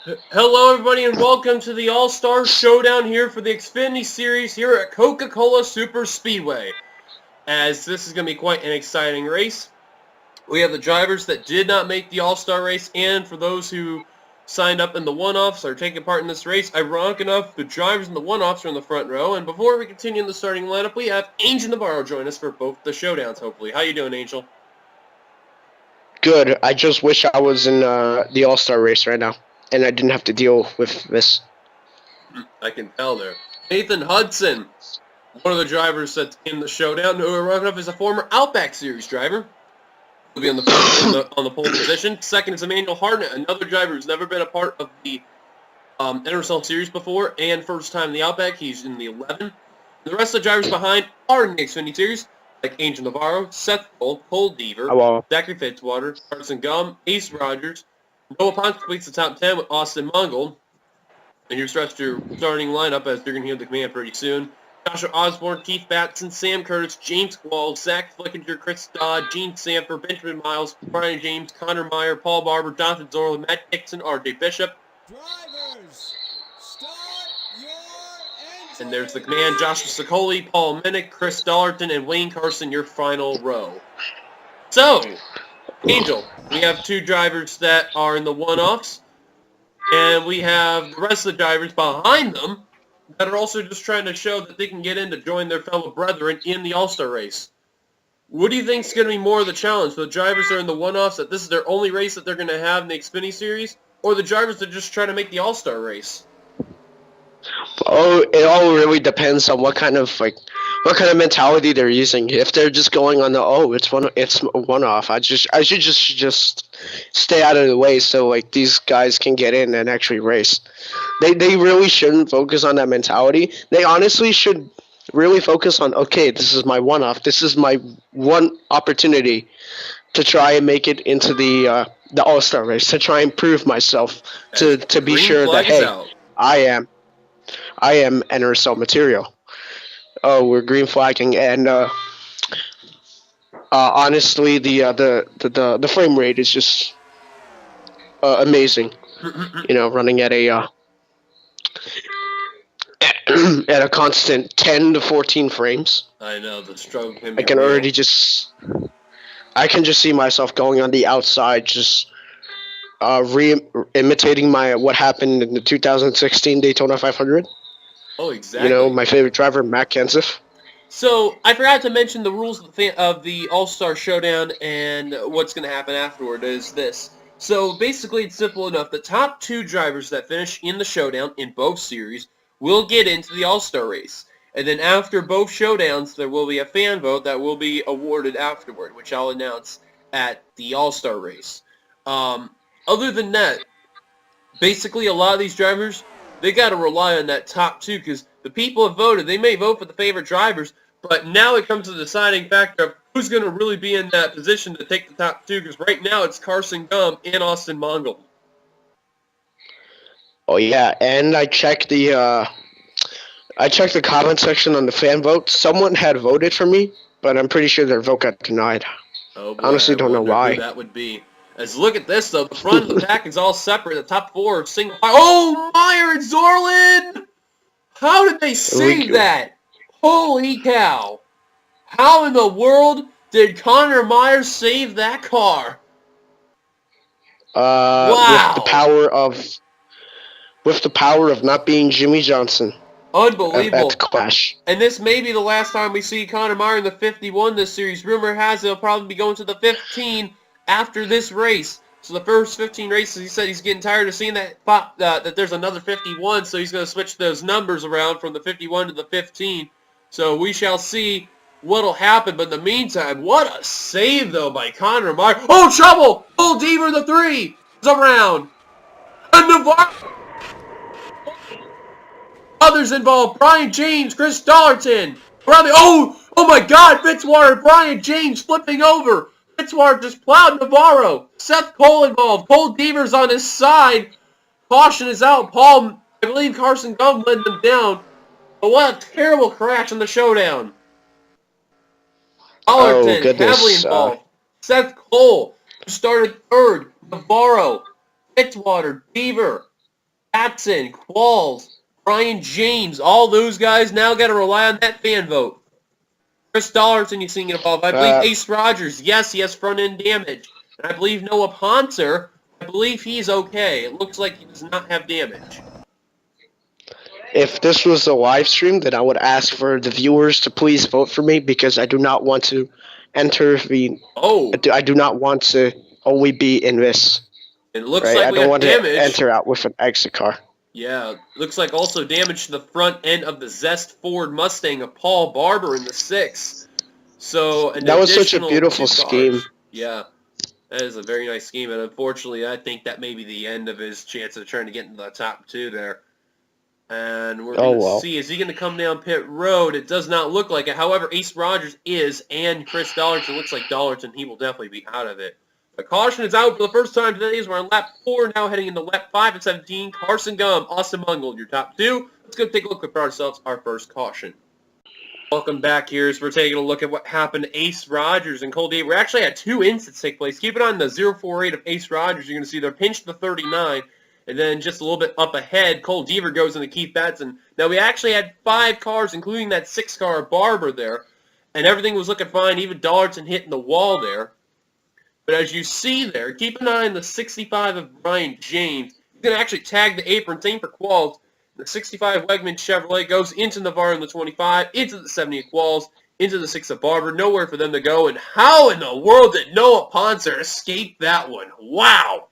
Hello, everybody, and welcome to the All-Star Showdown here for the Xfinity Series here at Coca-Cola Super Speedway. As this is going to be quite an exciting race. We have the drivers that did not make the All-Star race, and for those who signed up in the one-offs or taking part in this race, ironic enough, the drivers in the one-offs are in the front row. And before we continue in the starting lineup, we have Angel Navarro join us for both the showdowns, hopefully. How you doing, Angel? Good. I just wish I was in the All-Star race right now, and I didn't have to deal with this. I can tell there. Nathan Hudson, one of the drivers that's in the showdown, who ironically enough is a former Outback Series driver. He'll be on the pole position. Second is Emmanuel Hartnett, another driver who's never been a part of the NRSL Series before, and first time in the Outback. He's in the 11. The rest of the drivers behind are in the Xfinity Series, like Angel Navarro, Seth Cole Deaver, Zachary Fitzwater, Carson Gum, Ace Rogers. Noah Ponce completes the top 10 with Austin Mongol. And here's the rest of your starting lineup, as you're going to hear the command pretty soon. Joshua Osborne, Keith Batson, Sam Curtis, James Quall, Zach Flickinger, Chris Dodd, Gene Sanford, Benjamin Miles, Brian James, Connor Meyer, Paul Barber, Jonathan Zorla, Matt Dixon, R.J. Bishop. Drivers, start your engines. And there's the command, Joshua Sicoli, Paul Minnick, Chris Dollarton, and Wayne Carson, your final row. So, Angel, we have two drivers that are in the one-offs, and we have the rest of the drivers behind them that are also just trying to show that they can get in to join their fellow brethren in the All-Star race. What do you think is going to be more of the challenge? The drivers that are in the one-offs, that this is their only race that they're going to have in the Xfinity Series, or the drivers that are just trying to make the All-Star race? Oh, it all really depends on what kind of mentality they're using. If they're just going on it's one off, I should just stay out of the way so these guys can get in and actually race. They really shouldn't focus on that mentality. They honestly should really focus on, okay, this is my one off. This is my one opportunity to try and make it into the All-Star race, to try and prove myself, to be sure that, hey, I am NRSL material. Oh, we're green flagging, and honestly, the frame rate is just amazing. Running at a at a constant 10 to 14 frames. I know the struggle can I be can real. already I can just see myself going on the outside, just imitating what happened in the 2016 Daytona 500. Oh, exactly. My favorite driver, Matt Kenseth. So, I forgot to mention the rules of the All-Star Showdown, and what's going to happen afterward is this. So, basically, it's simple enough. The top two drivers that finish in the Showdown in both series will get into the All-Star race. And then after both Showdowns, there will be a fan vote that will be awarded afterward, which I'll announce at the All-Star race. Other than that, basically, a lot of these drivers, they got to rely on that top two, because the people have voted. They may vote for the favorite drivers, but now it comes to the deciding factor of who's going to really be in that position to take the top two, because right now it's Carson Gum and Austin Mongol. Oh yeah, and I checked the comment section on the fan vote. Someone had voted for me, but I'm pretty sure their vote got denied. Oh boy, honestly, don't know why. Who that would be. As look at this though, the front of the pack is all separate. The top four are single. Oh, Meyer and Zorlin! How did they save that? Holy cow! How in the world did Connor Meyer save that car? Wow! With the power of not being Jimmy Johnson. Unbelievable. At the Clash. And this may be the last time we see Connor Meyer in the 51 this series. Rumor has it he'll probably be going to the 15 after this race. So the first 15 races, he said he's getting tired of seeing that there's another 51, so he's going to switch those numbers around from the 51 to the 15. So we shall see what'll happen. But in the meantime, what a save, though, by Connor Meyer. Oh, trouble! Bull Deaver, the 3 is around. And Navarro. Others involved, Brian James, Chris Dollarton. Oh my God, Fitzwater, Brian James flipping over. Fitzwater just plowed Navarro. Seth Cole involved. Cole Deaver's on his side. Caution is out. I believe Carson Gum led them down. But what a terrible crash in the showdown. Dollarton, heavily involved. Seth Cole, who started third. Navarro, Fitzwater, Deaver. Batson, Qualls, Brian James, all those guys now got to rely on that fan vote. Chris Dollarton, you've seen it evolve. I believe Ace Rogers, yes, he has front-end damage. And I believe Noah Poncer, I believe he's okay. It looks like he does not have damage. If this was a live stream, then I would ask for the viewers to please vote for me because I do not want to enter the. Oh. I do not want to only be in this. It looks right? like I we don't have want damage. to enter out with an exit car. Yeah, looks like also damage to the front end of the Zest Ford Mustang of Paul Barber in the 6. So that was such a beautiful scheme. Yeah, that is a very nice scheme, and unfortunately, I think that may be the end of his chance of trying to get into the top 2 there. And we're going to see, is he going to come down pit road? It does not look like it. However, Ace Rogers is, and Chris Dollarton looks like Dollarton. He will definitely be out of it. The caution is out for the first time today as we're on lap 4, now heading into lap 5 and 17. Carson Gum, Austin Mungold, your top 2. Let's go take a look at ourselves, our first caution. Welcome back here as we're taking a look at what happened to Ace Rogers and Cole Deaver. We actually had 2 incidents take place. Keep it on the 048 of Ace Rogers. You're going to see they're pinched to the 39. And then just a little bit up ahead, Cole Deaver goes into Keith Batson. Now, we actually had 5 cars, including that 6-car Barber there. And everything was looking fine, even Dollarton hitting the wall there. But as you see there, keep an eye on the 65 of Brian James. He's going to actually tag the apron, same for Qualls. The 65 Wegman Chevrolet goes into Navarro in the 25, into the 70 of Qualls, into the 6 of Barber. Nowhere for them to go. And how in the world did Noah Poncer escape that one? Wow.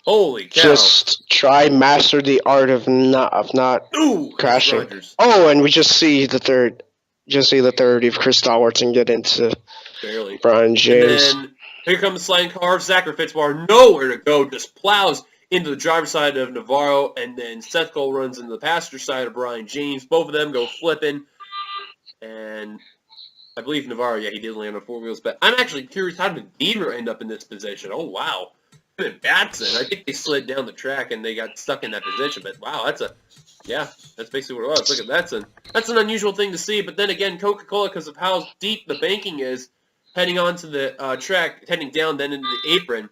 Holy cow. Just try master the art of not crashing. Oh, and we just see the third. Just see the third of Chris Dollarton get into barely. Brian James. And then here comes the sliding car. Zachary Fitzwater, nowhere to go, just plows into the driver's side of Navarro, and then Seth Cole runs into the passenger side of Brian James. Both of them go flipping, and I believe Navarro, yeah, he did land on 4 wheels, but I'm actually curious, how did Deaver end up in this position? Oh, wow. And Batson, I think they slid down the track and they got stuck in that position, but wow, that's basically what it was. Look at that. That's an unusual thing to see, but then again, Coca-Cola, because of how deep the banking is, heading onto the track, heading down then into the apron,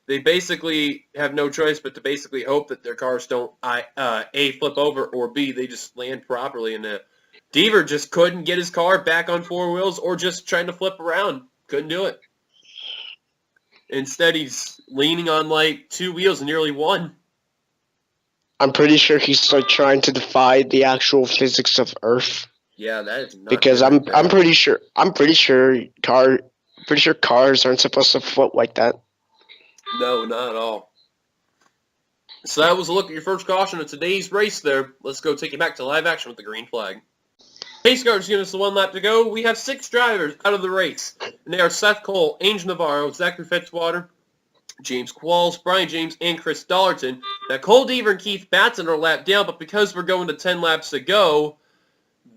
they basically have no choice but to basically hope that their cars don't A, flip over, or B, they just land properly. And Deaver just couldn't get his car back on 4 wheels or just trying to flip around. Couldn't do it. Instead, he's leaning on like 2 wheels and nearly 1. I'm pretty sure he's like trying to defy the actual physics of Earth. Yeah, that is not because I'm pretty sure cars aren't supposed to float like that. No, not at all. So that was a look at your first caution of today's race there. Let's go take you back to live action with the green flag. Pace cars giving us the 1 lap to go. We have 6 drivers out of the race. And they are Seth Cole, Angel Navarro, Zachary Fitzwater, James Qualls, Brian James, and Chris Dollarton. Now, Cole Deaver and Keith Batson are lapped down, but because we're going to 10 laps to go,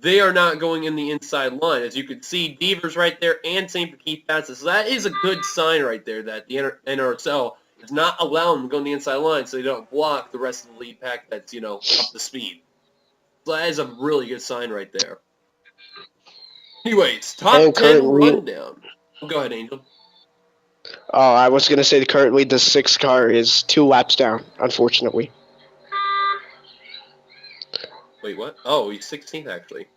they are not going in the inside line. As you can see, Deaver's right there, and same for Keith Batson. So that is a good sign right there that the NRSL is not allowing them to go in the inside line so they don't block the rest of the lead pack that's, up to speed. So that is a really good sign right there. Anyways, top 10 rundown. Go ahead, Angel. Oh, I was going to say currently the 6th car is 2 laps down, unfortunately. Wait, what? Oh, he's 16th, actually.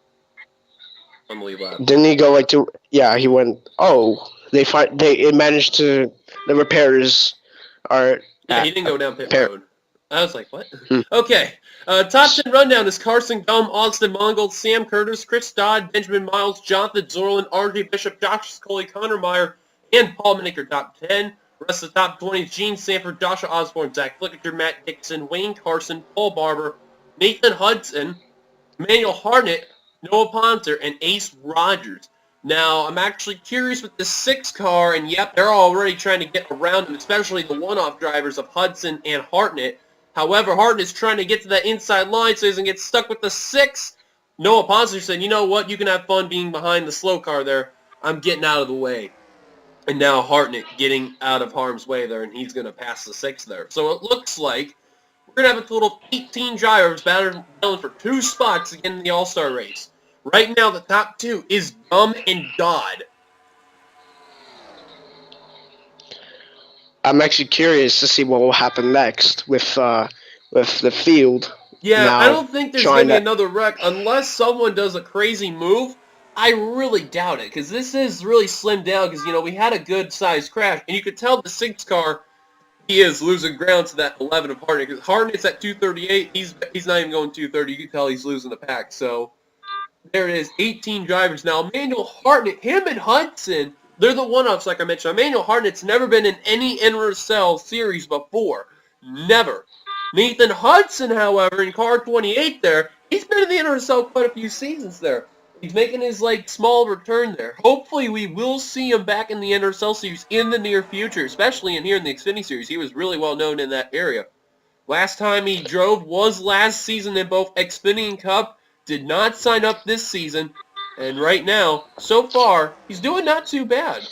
On the lead lap. Didn't he go like 2? Yeah, he went. Oh, it managed to. The repairs are. Yeah, he didn't go down pit road. I was like, what? Okay. Top 10 rundown is Carson Gum, Austin Mongold, Sam Curtis, Chris Dodd, Benjamin Miles, Jonathan Zorlin, RJ Bishop, Josh Scully, Connor Meyer, and Paul Miniker top 10. Rest of the top 20 is Gene Sanford, Joshua Osborne, Zach Flickinger, Matt Dixon, Wayne Carson, Paul Barber, Nathan Hudson, Emmanuel Hartnett, Noah Poncer, and Ace Rogers. Now, I'm actually curious with the 6 car, and yep, they're already trying to get around him, especially the one-off drivers of Hudson and Hartnett. However, Hartnett's trying to get to that inside line so he doesn't get stuck with the 6. Noah Poncer said, you know what, you can have fun being behind the slow car there. I'm getting out of the way. And now Hartnett getting out of harm's way there, and he's going to pass the 6 there. So it looks like we're going to have a total of 18 drivers battling for 2 spots again in the All-Star race. Right now, the top 2 is Gum and Dodd. I'm actually curious to see what will happen next with with the field. Yeah, now I don't think there's trying going to be to- another wreck unless someone does a crazy move. I really doubt it because this is really slimmed down because, you know, we had a good-sized crash. And you could tell the 6 car, he is losing ground to that 11 of Hartnett. Because Hartnett's at 238. He's not even going 230. You can tell he's losing the pack. So there it is, 18 drivers. Now, Emmanuel Hartnett, him and Hudson, they're the one-offs, like I mentioned. Emmanuel Hartnett's never been in any NRSL series before. Never. Nathan Hudson, however, in car 28 there, he's been in the NRSL quite a few seasons there. He's making his, like, small return there. Hopefully, we will see him back in the NRSL series in the near future, especially in here in the Xfinity series. He was really well known in that area. Last time he drove was last season in both Xfinity and Cup. Did not sign up this season. And right now, so far, he's doing not too bad.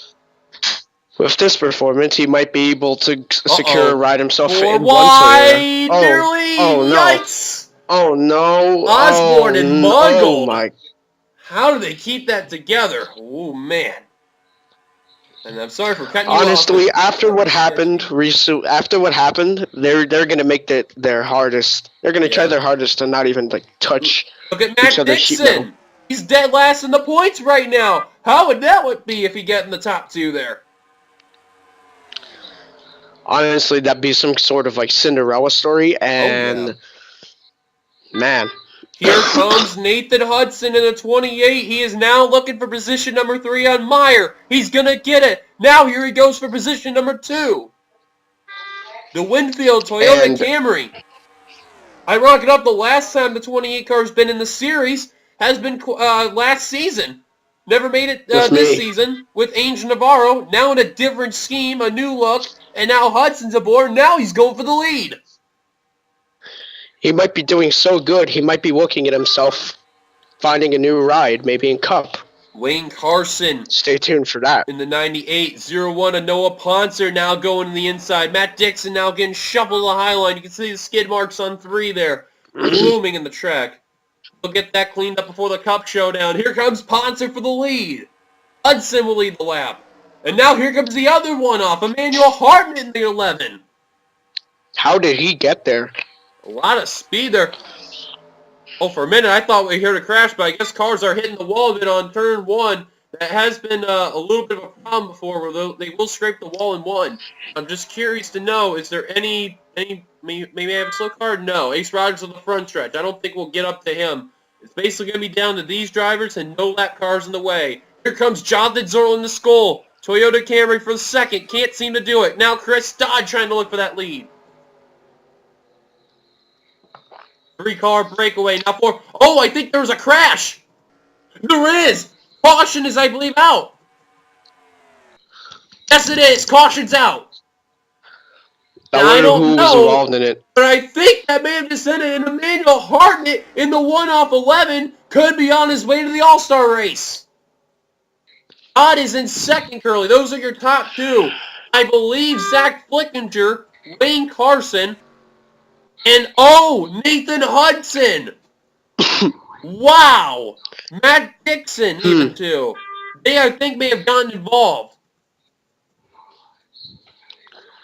With this performance, he might be able to secure a ride himself Four in wide, one player. nearly. Oh no! Yikes! Oh no! Osborne and Muggold. Oh my! How do they keep that together? Oh man! And I'm sorry for cutting you Honestly, off. after what happened, they're gonna make their hardest. They're gonna try their hardest to not even like touch Look at each Matt other's sheet metal. Dixon. He's dead last in the points right now. How would that be if he got in the top 2 there? Honestly, that'd be some sort of like Cinderella story, and man. Here comes Nathan Hudson in the 28. He is now looking for position number 3 on Meyer. He's going to get it. Now here he goes for position number 2. The Winfield Toyota Camry. I rock it up the last time the 28 car's been in the series has been last season. Never made it this season with Angel Navarro. Now in a different scheme, a new look, and now Hudson's aboard. Now he's going for the lead. He might be doing so good, he might be looking at himself, finding a new ride, maybe in Cup. Wayne Carson. Stay tuned for that. In the 98-01, a Noah Poncer now going to the inside. Matt Dixon now getting shuffled to the high line. You can see the skid marks on 3 there, blooming in the track. We'll get that cleaned up before the Cup showdown. Here comes Poncer for the lead. Hudson will lead the lap. And now here comes the other one-off, Emmanuel Hartnett in the 11. How did he get there? A lot of speed there. Oh, for a minute I thought we heard a crash, but I guess cars are hitting the wall a bit on turn 1. That has been a little bit of a problem before, where they will scrape the wall in 1. I'm just curious to know, is there maybe I have a slow car? No. Ace Rogers on the front stretch. I don't think we'll get up to him. It's basically going to be down to these drivers and no lap cars in the way. Here comes Jonathan Zorl in the skull. Toyota Camry for the second. Can't seem to do it. Now Chris Dodd trying to look for that lead. 3-car breakaway. Now 4. Oh, I think there was a crash. There is. Caution is, I believe, out. Yes, it is. Caution's out. I don't know who was involved in it. But I think that may have descended, and Emmanuel Hartnett in the 1-off-11 could be on his way to the All-Star race. Dodd is in second, Curly. Those are your top 2. I believe Zach Flickinger, Wayne Carson, and Nathan Hudson. Wow. Matt Dixon, even too. They, I think, may have gotten involved.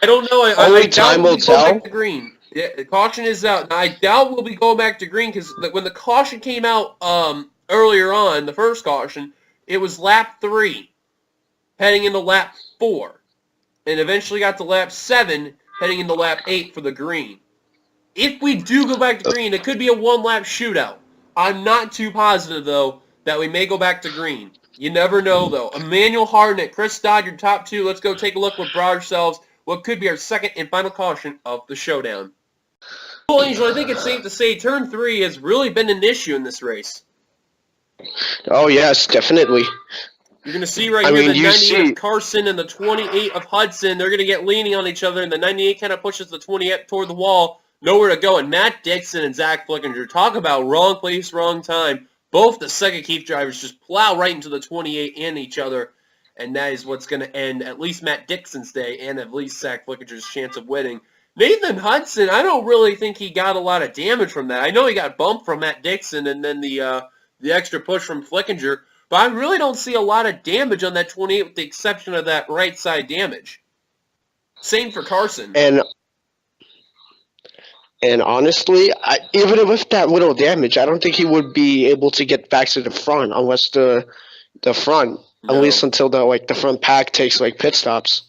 I don't know. Only time will tell. Back to green. Yeah, the caution is out. Now, I doubt we'll be going back to green because when the caution came out earlier on, the first caution, it was lap 3, heading into lap 4, and eventually got to lap 7, heading into lap 8 for the green. If we do go back to green, it could be a 1-lap shootout. I'm not too positive, though, that we may go back to green. You never know, though. Emmanuel Hartnett, Chris Dodd, your top 2. Let's go take a look with ourselves. What could be our second and final caution of the showdown. Well, Angel, I think it's safe to say turn 3 has really been an issue in this race. Oh, yes, definitely. You're going to see right here the 98 of Carson and the 28 of Hudson. They're going to get leaning on each other, and the 98 kind of pushes the 28 toward the wall. Nowhere to go. And Matt Dixon and Zach Flickinger, talk about wrong place, wrong time. Both the second Keith drivers just plow right into the 28 and each other. And that is what's going to end at least Matt Dixon's day and at least Zach Flickinger's chance of winning. Nathan Hudson, I don't really think he got a lot of damage from that. I know he got bumped from Matt Dixon and then the extra push from Flickinger. But I really don't see a lot of damage on that 28 with the exception of that right side damage. Same for Carson. And honestly, even with that little damage, I don't think he would be able to get back to the front unless the front, at No. least until the front pack takes like pit stops,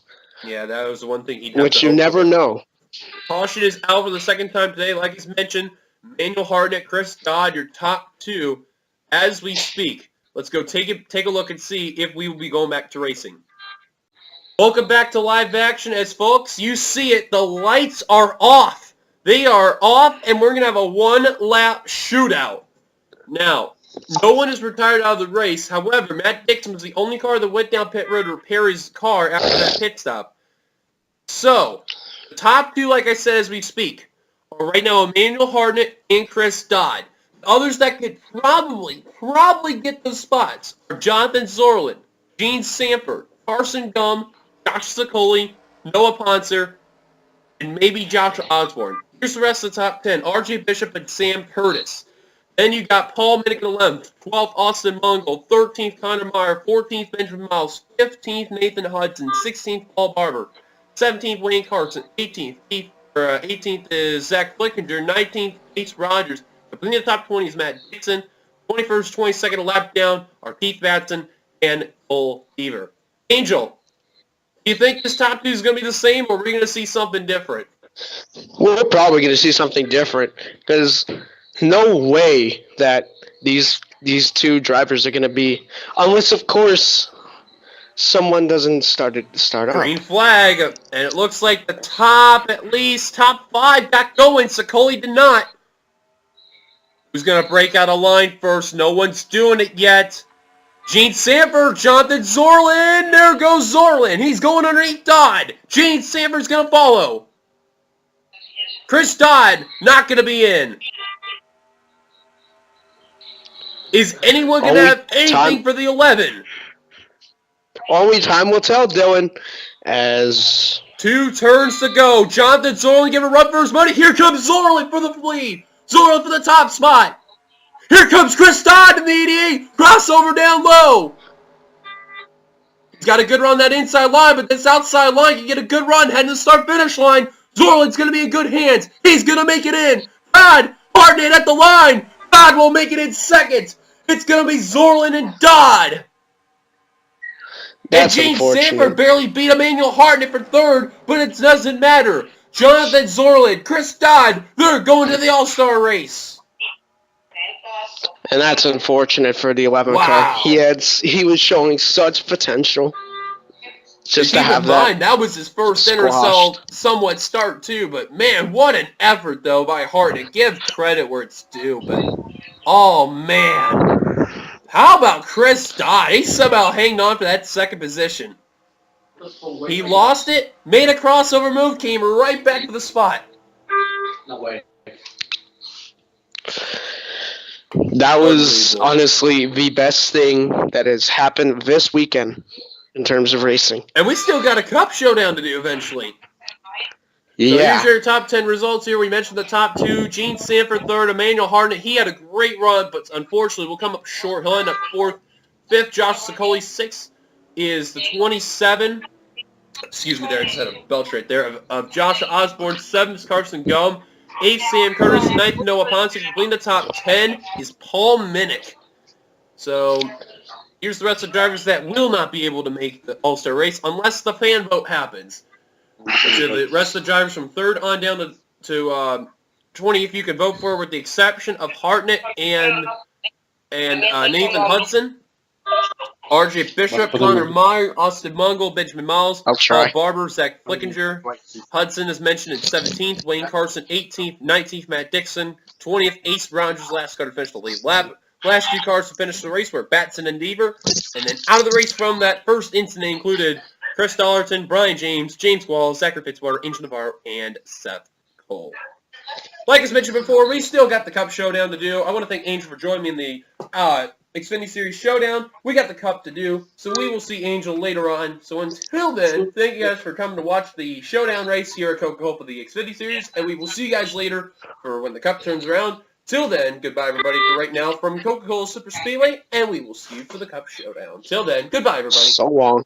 Yeah, that was the one thing he'd have which to you hope never for. know. Caution is out for the second time today. Like he's mentioned, Manuel Hardnett, Chris Dodd, your top two as we speak. Let's go take a look and see if we will be going back to racing. Welcome back to live action, as folks, you see it, the lights are off. They are off, and we're going to have a one-lap shootout. Now, no one is retired out of the race. However, Matt Dixon was the only car that went down pit road to repair his car after that pit stop. So, the top two, like I said as we speak, are right now Emmanuel Hardnett and Chris Dodd. Others that could probably get those spots are Jonathan Zorlin, Gene Sanford, Carson Gum, Josh Sicoli, Noah Poncer, and maybe Joshua Osborne. Here's the rest of the top 10. R.J. Bishop and Sam Curtis. Then you got Paul Minnick 11th, 12th Austin Mungle, 13th Connor Meyer, 14th Benjamin Miles, 15th Nathan Hudson, 16th Paul Barber, 17th Wayne Carson, 18th is Zach Flickinger, 19th Ace Rogers. Completing the top 20 is Matt Dixon. 21st, 22nd lap down are Keith Batson and Cole Deaver. Angel, do you think this top two is going to be the same, or are we going to see something different? We're probably going to see something different because no way that these two drivers are going to be, unless of course someone doesn't start up. Green flag, and it looks like the top 5 got going. Sicoli did not. Who's going to break out a line first? No one's doing it yet. Gene Sanford, Jonathan Zorlin. There goes Zorlin. He's going underneath Dodd. Gene Sanford's going to follow. Chris Dodd not going to be in. Is anyone going to have anything for the 11? Only time will tell, Dylan. As 2 turns to go. Jonathan Zorlin giving a run for his money. Here comes Zorlin for the lead. Zorlin for the top spot. Here comes Chris Dodd in the 88. Crossover down low. He's got a good run that inside line, but this outside line can get a good run heading to the start-finish line. Zorlin's going to be in good hands. He's going to make it in. Dodd, Hardnett at the line. Dodd will make it in second. It's going to be Zorlin and Dodd. that's And Gene unfortunate. Sanford barely beat Emmanuel Hardnett for third, but it doesn't matter. Jonathan Zorlin, Chris Dodd, they're going to the All-Star race. And that's unfortunate for the 11 Wow. car. He was showing such potential. Just to Keep have in mind, that was his first squashed. NRSL somewhat start too, but man, what an effort though by Hardnett. Give credit where it's due, but oh man. How about Chris Dodd? He somehow hanged on for that second position. He lost it, made a crossover move, came right back to the spot. No way. That was honestly the best thing that has happened this weekend in terms of racing. And we still got a cup showdown to do eventually. So Yeah. here's your top 10 results here. We mentioned the top 2. Gene Sanford third, Emmanuel Hardnett. He had a great run, but unfortunately will come up short. He'll end up 4th. 5th, Josh Sicoli. 6th is the 27. Excuse me there, I just had a belch right there. Of Josh Osborne. 7th is Carson Gum. 8th, Sam Curtis. 9th, Noah Ponce. Completing the top 10 is Paul Minnick. So here's the rest of the drivers that will not be able to make the All-Star race unless the fan vote happens. Which are the rest of the drivers from 3rd on down to 20 if you can vote for, with the exception of Hardnett and Nathan Hudson. R.J. Bishop, Connor Meyer, Austin Mungle, Benjamin Miles, Paul Barber, Zach Flickinger. Hudson is mentioned in 17th, Wayne Carson 18th, 19th, Matt Dixon, 20th, Ace Rogers, last car to finish the lead lap. Last 2 cars to finish the race were Batson and Deaver. And then out of the race from that first incident included Chris Dollarton, Brian James, James Wallace, Zachary Fitzwater, Angel Navarro, and Seth Cole. Like as mentioned before, we still got the Cup Showdown to do. I want to thank Angel for joining me in the Xfinity Series Showdown. We got the Cup to do, so we will see Angel later on. So until then, thank you guys for coming to watch the Showdown race here at Coca-Cola for the Xfinity Series, and we will see you guys later for when the Cup turns around. Till then, goodbye everybody for right now from Coca-Cola Super Speedway, and we will see you for the Cup Showdown. Till then, goodbye everybody. So long.